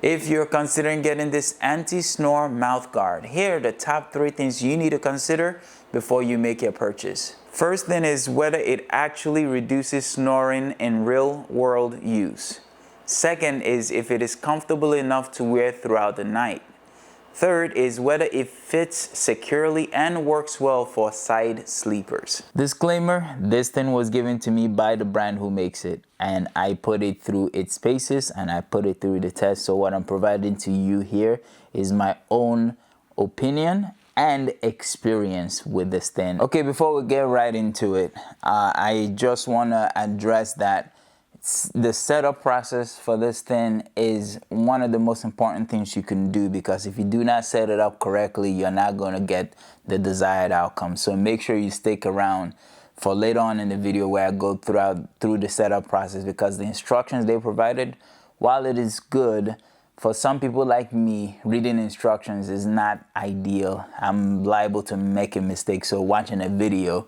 If you're considering getting this anti-snore mouth guard, here are the top 3 things you need to consider before you make your purchase. First thing is whether it actually reduces snoring in real world use. Second is if it is comfortable enough to wear throughout the night. Third is whether it fits securely and works well for side sleepers. Disclaimer, this thing was given to me by the brand who makes it, and I put it through its paces and I put it through the test. So what I'm providing to you here is my own opinion and experience with this thing. Okay, before we get right into it, I just want to address that the setup process for this thing is one of the most important things you can do, because if you do not set it up correctly, you're not going to get the desired outcome. So make sure you stick around for later on in the video where I go through the setup process, because the instructions they provided, while it is good, for some people like me, reading instructions is not ideal. I'm liable to make a mistake. So watching a video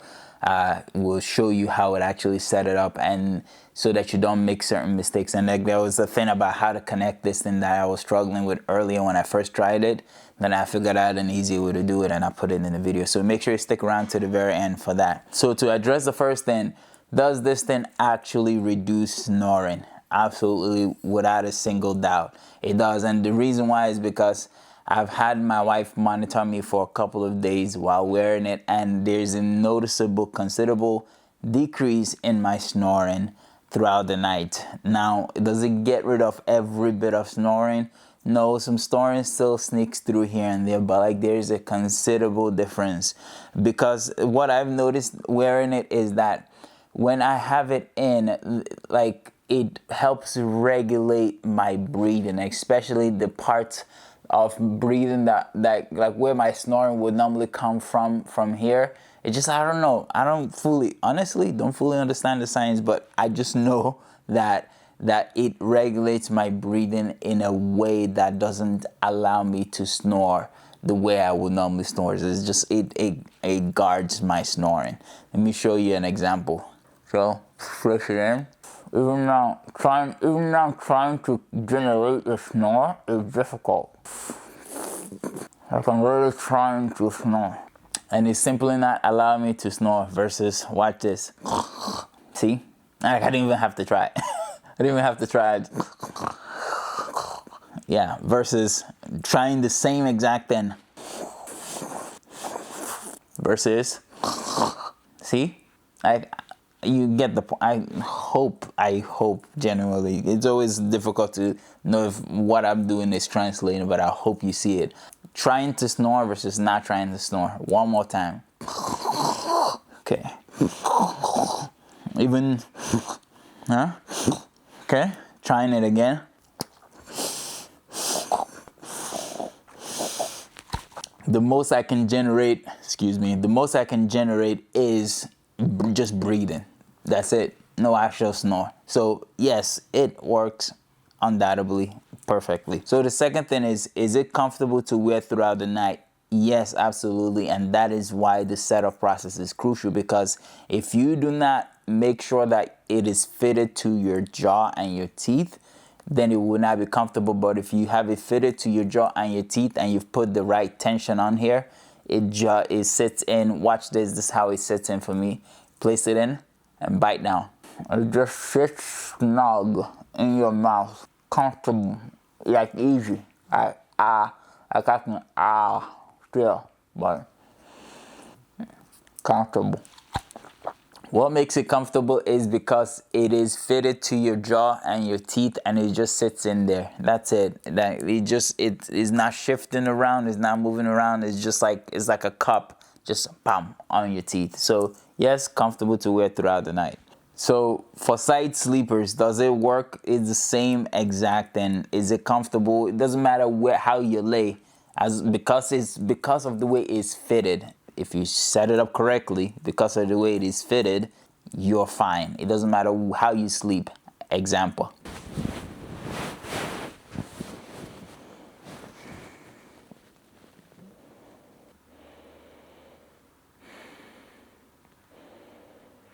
will show you how it actually set it up, and so that you don't make certain mistakes. And like, there was a thing about how to connect this thing that I was struggling with earlier when I first tried it. Then I figured out an easy way to do it, and I put it in the video. So make sure you stick around to the very end for that. So to address the first thing, does this thing actually reduce snoring? Absolutely, without a single doubt, it does. And the reason why is because I've had my wife monitor me for a couple of days while wearing it, and there's a noticeable, considerable decrease in my snoring throughout the night. Now, does it get rid of every bit of snoring? No, some snoring still sneaks through here and there, but like there's a considerable difference, because what I've noticed wearing it is that when I have it in, like, it helps regulate my breathing, especially the parts of breathing that like where my snoring would normally come from here. It just, I don't know, I don't fully understand the science, but I just know that it regulates my breathing in a way that doesn't allow me to snore the way I would normally snore. It's just, it guards my snoring. Let me show you an example. So flush it in. Even now trying to generate a snore is difficult. Like, I'm really trying to snore, and it's simply not allowing me to snore. Versus, watch this. See? I didn't even have to try it. I didn't even have to try it. Yeah, versus trying the same exact thing. Versus, see? You get the point. I hope genuinely. It's always difficult to know if what I'm doing is translating, but I hope you see it. Trying to snore versus not trying to snore. One more time. Okay. Even, huh? Okay. Trying it again. The most I can generate, is just breathing. That's it. No actual snore. So yes, it works undoubtedly perfectly. So the second thing is it comfortable to wear throughout the night? Yes, absolutely. And that is why the setup process is crucial, because if you do not make sure that it is fitted to your jaw and your teeth, then it will not be comfortable. But if you have it fitted to your jaw and your teeth, and you've put the right tension on here, it sits in. Watch this. This is how it sits in for me. Place it in and bite down. It just sits snug in your mouth, comfortable, like easy. I can still, but comfortable. What makes it comfortable is because it is fitted to your jaw and your teeth, and it just sits in there. That's it. It is not shifting around. It's not moving around. It's like a cup, just bam, on your teeth. So yes, comfortable to wear throughout the night. So for side sleepers, does it work? It's the same exact thing. Is it comfortable? It doesn't matter how you lay, because of the way it's fitted. If you set it up correctly, because of the way it is fitted, you're fine. It doesn't matter how you sleep. Example.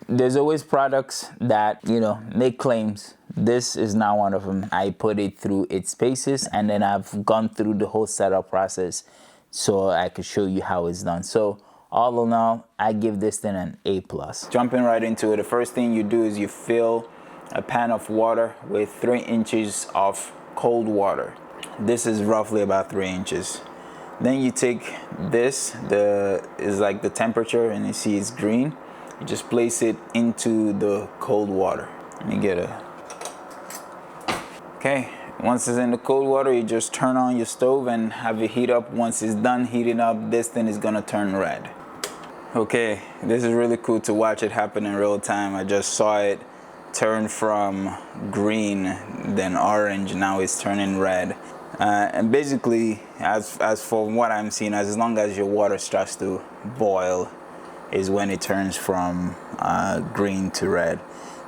There's always products that, make claims This is not one of them. I put it through its paces, and then I've gone through the whole setup process so I could show you how it's done. So all in all, I give this thing an A+. Jumping right into it, the first thing you do is you fill a pan of water with 3 inches of cold water. This is roughly about 3 inches. Then you take this, is like the temperature, and you see it's green. You just place it into the cold water. Let me get a... Okay, once it's in the cold water, you just turn on your stove and have it heat up. Once it's done heating up, this thing is gonna turn red. Okay, this is really cool to watch it happen in real time. I just saw it turn from green, then orange, now it's turning red. And basically, as for what I'm seeing, as long as your water starts to boil, is when it turns from green to red.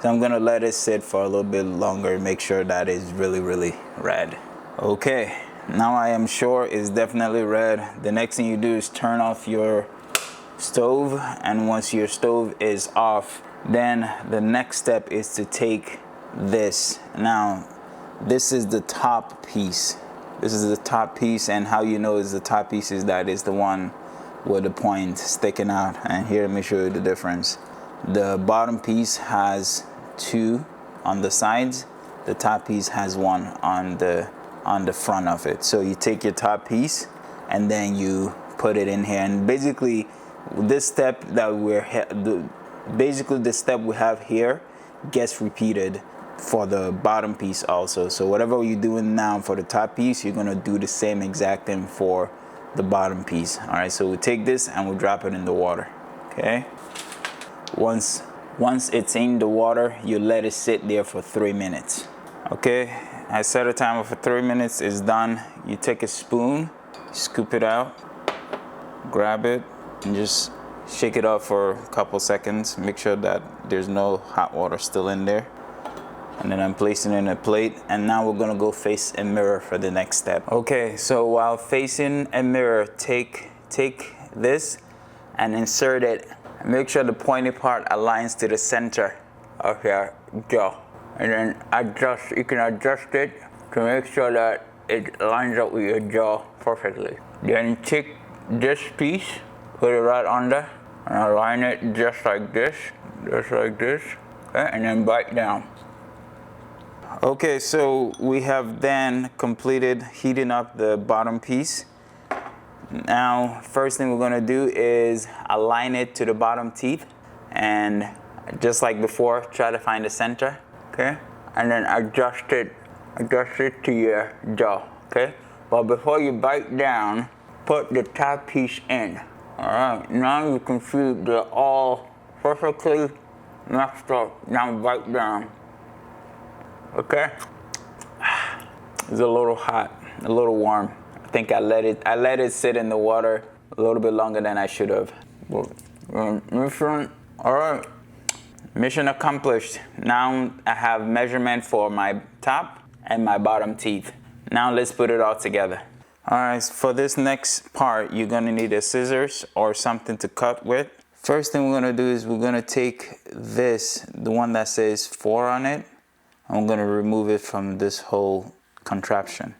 So I'm gonna let it sit for a little bit longer, make sure that it's really, really red. Okay, now I am sure it's definitely red. The next thing you do is turn off your stove, and once your stove is off, then the next step is to take this. Now, this is the top piece. This is the top piece, and how you know it's the top piece is that it's the one with the point sticking out. And here, let me show you the difference. The bottom piece has 2 on the sides. The top piece has 1 on the front of it. So you take your top piece and then you put it in here. And basically, this step that the step we have here gets repeated for the bottom piece also. So whatever you're doing now for the top piece, you're gonna do the same exact thing for the bottom piece. All right, so we take this and we drop it in the water. Okay, once it's in the water, you let it sit there for 3 minutes. Okay, I set a timer for 3 minutes. It's done. You take a spoon, scoop it out, grab it, and just shake it up for a couple seconds. Make sure that there's no hot water still in there. And then I'm placing it in a plate, and now we're gonna go face a mirror for the next step. Okay, so while facing a mirror, take this and insert it. Make sure the pointy part aligns to the center of your jaw. And then you can adjust it to make sure that it lines up with your jaw perfectly. Then take this piece, put it right under, and align it just like this, okay, and then bite down. Okay, so we have then completed heating up the bottom piece. Now, first thing we're gonna do is align it to the bottom teeth, and just like before, try to find the center, okay? And then adjust it to your jaw, okay? But before you bite down, put the top piece in. All right, now you can see they're all perfectly mixed up. Now bite down, okay? It's a little hot, a little warm. I think I let it sit in the water a little bit longer than I should have. All right, mission accomplished. Now I have measurement for my top and my bottom teeth. Now let's put it all together. All right, for this next part, you're gonna need a scissors or something to cut with. First thing we're gonna do is we're gonna take this, the one that says 4 on it. I'm gonna remove it from this whole contraption.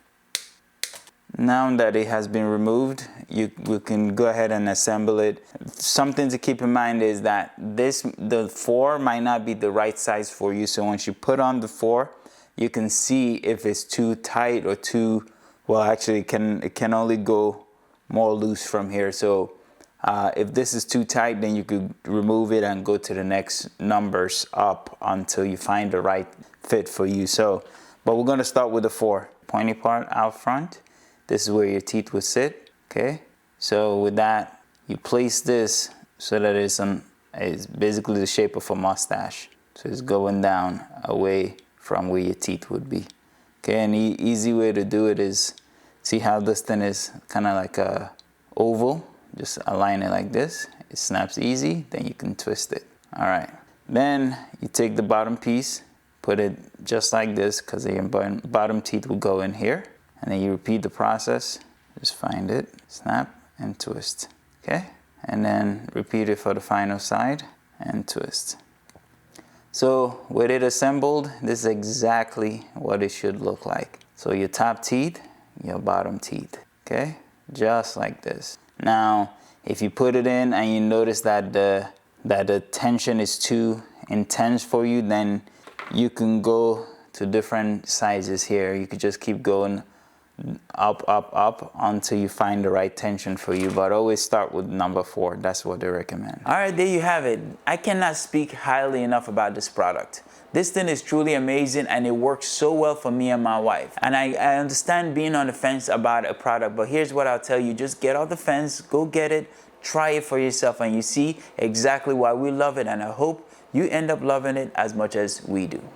Now that it has been removed, we can go ahead and assemble it. Something to keep in mind is that the 4 might not be the right size for you. So once you put on the 4, you can see if it's too tight or too, well, actually it can only go more loose from here. So if this is too tight, then you could remove it and go to the next numbers up until you find the right fit for you. So, but we're gonna start with the 4. Pointy part out front. This is where your teeth would sit, okay? So with that, you place this so that it's basically the shape of a mustache. So it's going down away from where your teeth would be. Okay, and the easy way to do it is, see how this thing is kind of like a oval? Just align it like this. It snaps easy, then you can twist it. All right, then you take the bottom piece, put it just like this, because your bottom teeth will go in here. And then you repeat the process. Just find it, snap, and twist. Okay? And then repeat it for the final side and twist. So with it assembled, this is exactly what it should look like. So your top teeth, your bottom teeth, okay? Just like this. Now, if you put it in and you notice that the tension is too intense for you, then you can go to different sizes here. You could just keep going up until you find the right tension for you, but always start with number 4. That's what they recommend. All right, there you have it. I cannot speak highly enough about this product. This thing is truly amazing, and it works so well for me and my wife. And I understand being on the fence about a product, but here's what I'll tell you. Just get off the fence, go get it, try it for yourself, and you see exactly why we love it, and I hope you end up loving it as much as we do.